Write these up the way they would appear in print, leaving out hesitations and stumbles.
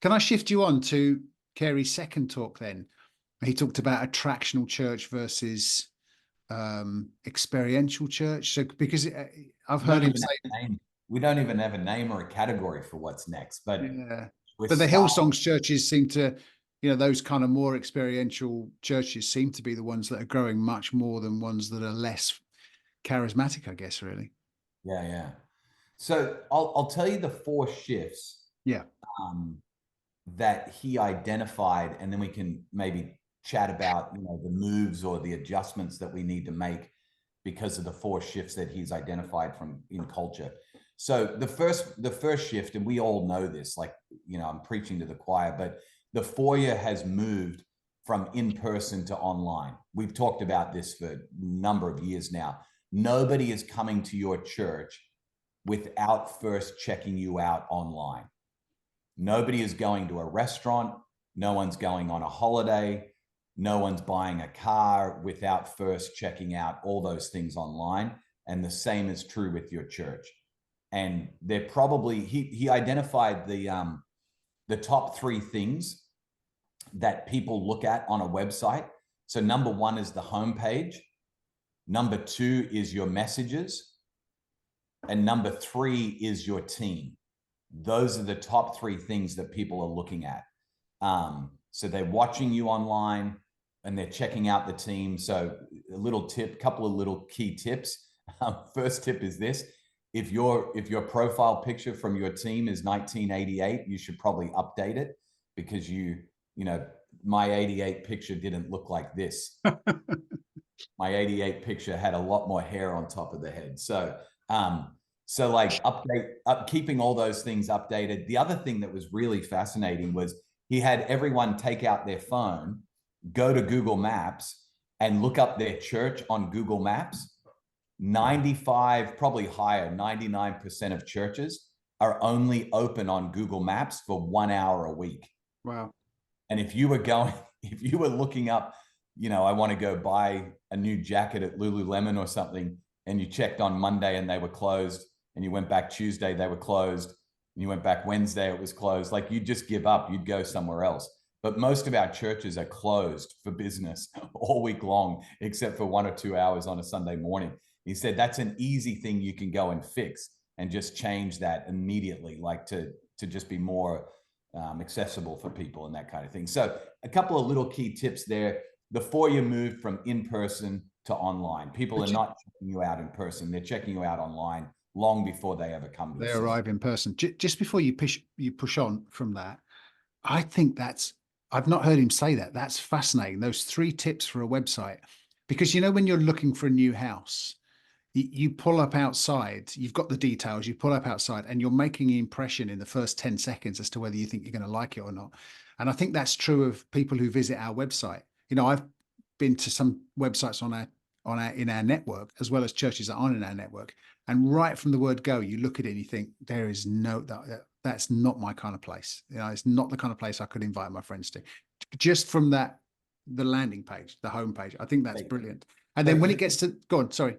Can I shift you on to Carey's second talk then? He talked about attractional church versus experiential church. So because I've We don't heard him even say, have a name. We don't even have a name or a category for what's next, but yeah, we're but the starting. Hillsongs churches seem to, those kind of more experiential churches seem to be the ones that are growing much more than ones that are less charismatic, I guess, really. Yeah, yeah. So I'll tell you the four shifts Yeah. um, that he identified, and then we can maybe chat about the moves or the adjustments that we need to make because of the four shifts that he's identified from in culture. So the first shift, and we all know this, like I'm preaching to the choir, but the foyer has moved from in person to online. We've talked about this for a number of years now. Nobody is coming to your church without first checking you out online. Nobody is going to a restaurant. No one's going on a holiday. No one's buying a car without first checking out all those things online. And the same is true with your church. And they're probably, he identified the top three things that people look at on a website. So number one is the homepage. Number two is your messages. And number three is your team. Those are the top three things that people are looking at. So they're watching you online and they're checking out the team. So a little tip, couple of little key tips. First tip is this: if your profile picture from your team is 1988, you should probably update it, because my 88 picture didn't look like this. My 88 picture had a lot more hair on top of the head. So like keeping all those things updated. The other thing that was really fascinating was he had everyone take out their phone, go to Google Maps, and look up their church on Google Maps. 95, probably higher, 99% of churches are only open on Google Maps for 1 hour a week. Wow. And if you were looking up, I want to go buy a new jacket at Lululemon or something, and you checked on Monday and they were closed, and you went back Tuesday, they were closed, and you went back Wednesday, it was closed. Like, you'd just give up, you'd go somewhere else. But most of our churches are closed for business all week long, except for 1 or 2 hours on a Sunday morning. He said that's an easy thing you can go and fix and just change that immediately, like to just be more accessible for people and that kind of thing. So a couple of little key tips there. The foyer moved from in-person to online. People are not checking you out in person. They're checking you out online long before they ever come to They a center. arrive in person. Just before you push on from that, I think I've not heard him say that. That's fascinating. Those 3 tips for a website, because when you're looking for a new house, you pull up outside, you've got the details, you pull up outside, and you're making an impression in the first 10 seconds as to whether you think you're going to like it or not. And I think that's true of people who visit our website. I've been to some websites in our network, as well as churches that aren't in our network. And right from the word go, you look at it and you think, there is that's not my kind of place. It's not the kind of place I could invite my friends to. Just from the landing page, the homepage, I think that's brilliant. And then when it gets to, go on, sorry.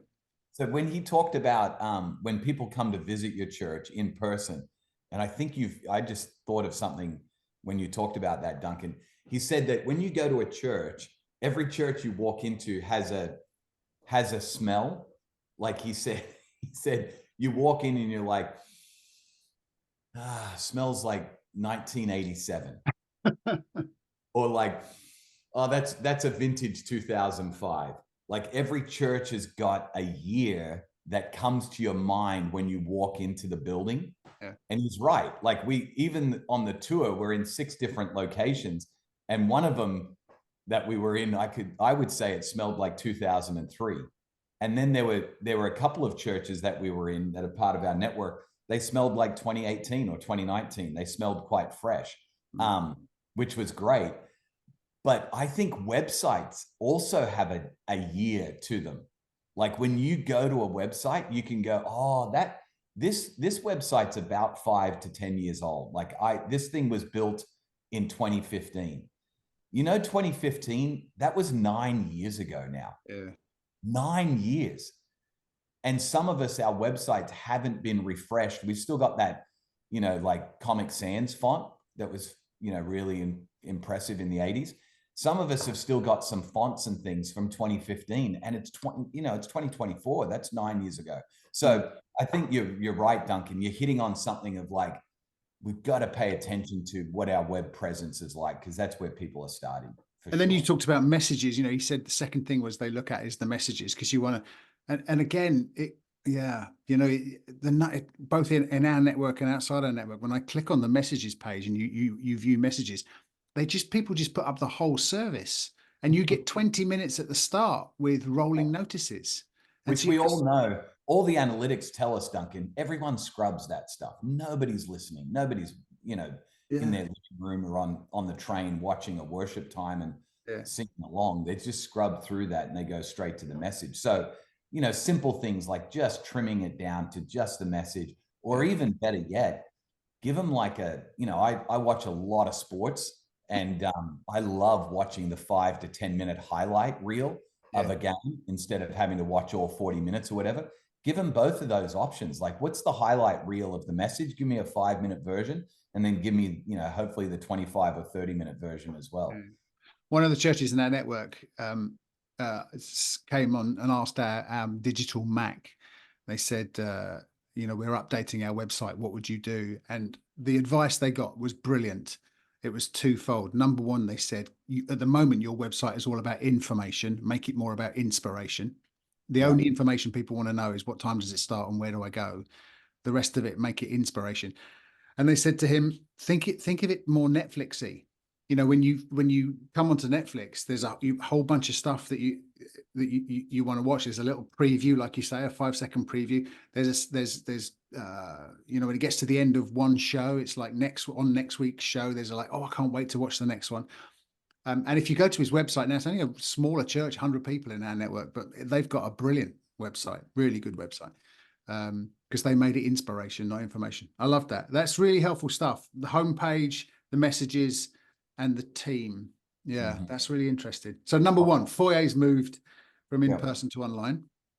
So when he talked about when people come to visit your church in person, and I just thought of something when you talked about that, Duncan. He said that when you go to a church, every church you walk into has a smell. Like he said you walk in and you're like, smells like 1987. Or like, oh, that's a vintage 2005. Like, every church has got a year that comes to your mind when you walk into the building. Yeah. And he's right. Like, we, even on the tour, we're in 6 different locations. And one of them that we were in, I would say it smelled like 2003. And then there were a couple of churches that we were in that are part of our network. They smelled like 2018 or 2019. They smelled quite fresh, which was great. But I think websites also have a year to them. Like, when you go to a website, you can go, oh, this website's about 5 to 10 years old. Like, this thing was built in 2015. 2015, that was 9 years ago now. Yeah. 9 years. And some of us, our websites haven't been refreshed. We've still got that, like Comic Sans font that was really impressive in the 80s. Some of us have still got some fonts and things from 2015, and it's 2024. That's 9 years ago. So I think you're right, Duncan. You're hitting on something of like, we've got to pay attention to what our web presence is like, because that's where people are starting. And then you talked about messages. You said the second thing was they look at is the messages, because you want to, and again, both in our network and outside our network, when I click on the messages page and you view messages, people just put up the whole service, and you get 20 minutes at the start with rolling notices. Which we all know, all the analytics tell us, Duncan, everyone scrubs that stuff. Nobody's listening. Nobody's, in their living room or on the train watching a worship time and singing along. They just scrub through that and they go straight to the message. So, simple things like just trimming it down to just the message, or even better yet, give them like I watch a lot of sports, and I love watching the 5 to 10 minute highlight reel of a game instead of having to watch all 40 minutes or whatever. Give them both of those options. Like, what's the highlight reel of the message? Give me a 5-minute version, and then give me, hopefully the 25 or 30-minute version as well. One of the churches in our network came on and asked our digital Mac. They said, we're updating our website. What would you do? And the advice they got was brilliant. It was twofold. Number one, they said, at the moment, your website is all about information. Make it more about inspiration. The only information people want to know is what time does it start and where do I go? The rest of it, make it inspiration. And they said to him, think of it more Netflixy. When you come onto Netflix, there's a whole bunch of stuff that you want to watch. There's a little preview, like you say, a 5-second preview. There's when it gets to the end of one show, it's like next week's show, there's like, oh, I can't wait to watch the next one. And if you go to his website now, it's only a smaller church, 100 people in our network, but they've got a brilliant website, really good website, because they made it inspiration, not information. I love that. That's really helpful stuff. The homepage, the messages, and the team. Yeah, that's really interesting. So number one, Foyer's moved from in-person to online.